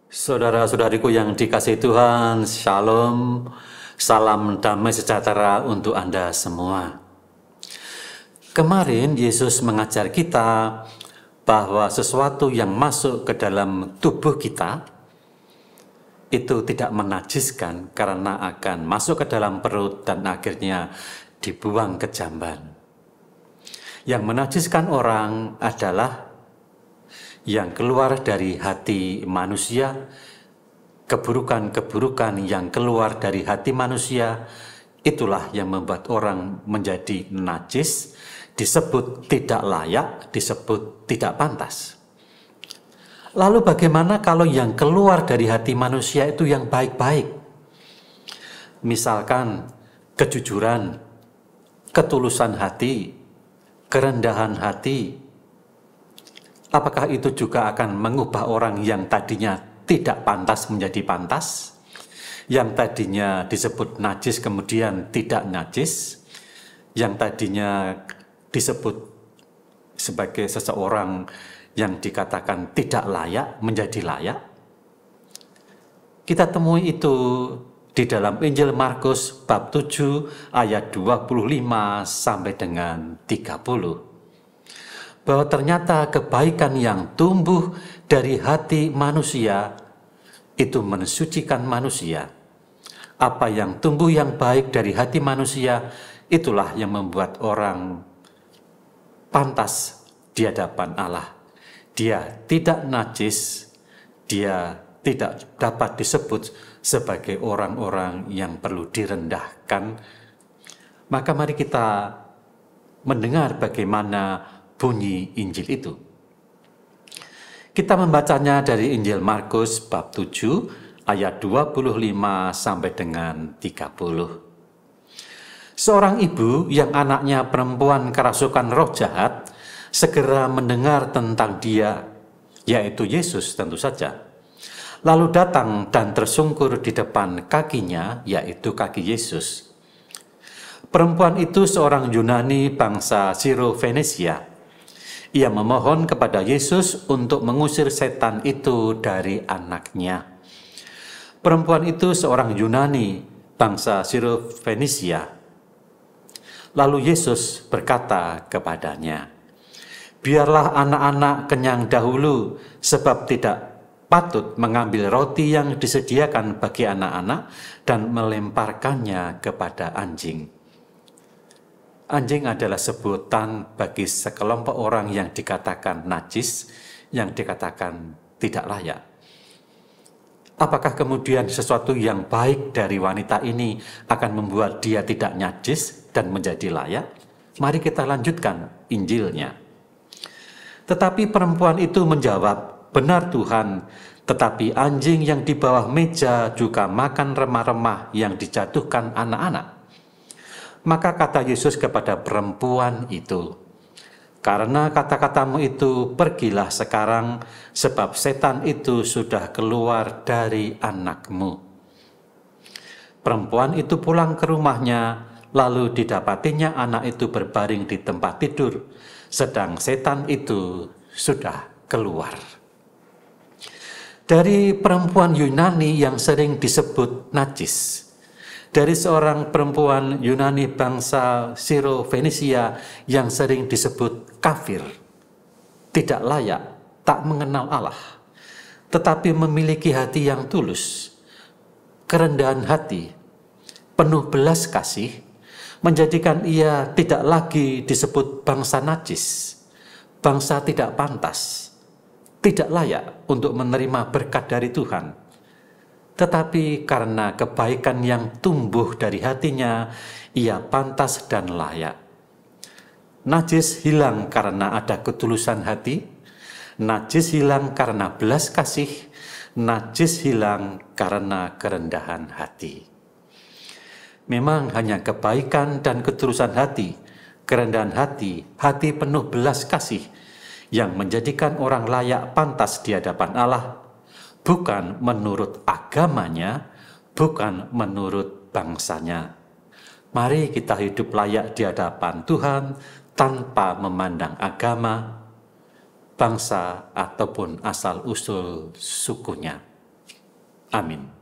Saudara-saudariku yang dikasihi Tuhan, Shalom, salam damai sejahtera untuk Anda semua. Kemarin Yesus mengajar kita bahwa sesuatu yang masuk ke dalam tubuh kita itu tidak menajiskan karena akan masuk ke dalam perut dan akhirnya dibuang ke jamban. Yang menajiskan orang adalah yang keluar dari hati manusia, keburukan-keburukan yang keluar dari hati manusia, itulah yang membuat orang menjadi najis, disebut tidak layak, disebut tidak pantas. Lalu bagaimana kalau yang keluar dari hati manusia itu yang baik-baik? Misalkan kejujuran, ketulusan hati, kerendahan hati, apakah itu juga akan mengubah orang yang tadinya tidak pantas menjadi pantas? Yang tadinya disebut najis kemudian tidak najis? Yang tadinya disebut sebagai seseorang yang dikatakan tidak layak menjadi layak? Kita temui itu di dalam Injil Markus bab 7 ayat 25 sampai dengan 30. Bahwa ternyata kebaikan yang tumbuh dari hati manusia itu mensucikan manusia. Apa yang tumbuh yang baik dari hati manusia, itulah yang membuat orang pantas di hadapan Allah. Dia tidak najis, dia tidak dapat disebut sebagai orang-orang yang perlu direndahkan. Maka mari kita mendengar bagaimana bunyi Injil itu. Kita membacanya dari Injil Markus bab 7 ayat 25 sampai dengan 30. Seorang ibu yang anaknya perempuan kerasukan roh jahat segera mendengar tentang dia, yaitu Yesus tentu saja. Lalu datang dan tersungkur di depan kakinya, yaitu kaki Yesus. Perempuan itu seorang Yunani bangsa Siro-Fenisia. Ia memohon kepada Yesus untuk mengusir setan itu dari anaknya. Perempuan itu seorang Yunani bangsa Siro-Fenisia. Lalu Yesus berkata kepadanya, "Biarlah anak-anak kenyang dahulu, sebab tidak patut mengambil roti yang disediakan bagi anak-anak dan melemparkannya kepada anjing." Anjing adalah sebutan bagi sekelompok orang yang dikatakan najis, yang dikatakan tidak layak. Apakah kemudian sesuatu yang baik dari wanita ini akan membuat dia tidak najis dan menjadi layak? Mari kita lanjutkan Injilnya. Tetapi perempuan itu menjawab, "Benar Tuhan, tetapi anjing yang di bawah meja juga makan remah-remah yang dijatuhkan anak-anak." Maka kata Yesus kepada perempuan itu, "Karena kata-katamu itu, pergilah sekarang, sebab setan itu sudah keluar dari anakmu." Perempuan itu pulang ke rumahnya, lalu didapatinya anak itu berbaring di tempat tidur, sedang setan itu sudah keluar. Dari perempuan Yunani yang sering disebut najis, dari seorang perempuan Yunani bangsa Siro-Fenisia yang sering disebut kafir, tidak layak, tak mengenal Allah, tetapi memiliki hati yang tulus, kerendahan hati, penuh belas kasih, menjadikan ia tidak lagi disebut bangsa najis, bangsa tidak pantas, tidak layak untuk menerima berkat dari Tuhan. Tetapi karena kebaikan yang tumbuh dari hatinya, ia pantas dan layak. Najis hilang karena ada ketulusan hati, najis hilang karena belas kasih, najis hilang karena kerendahan hati. Memang hanya kebaikan dan ketulusan hati, kerendahan hati, hati penuh belas kasih yang menjadikan orang layak pantas di hadapan Allah, bukan menurut agamanya, bukan menurut bangsanya. Mari kita hidup layak di hadapan Tuhan tanpa memandang agama, bangsa, ataupun asal-usul sukunya. Amin.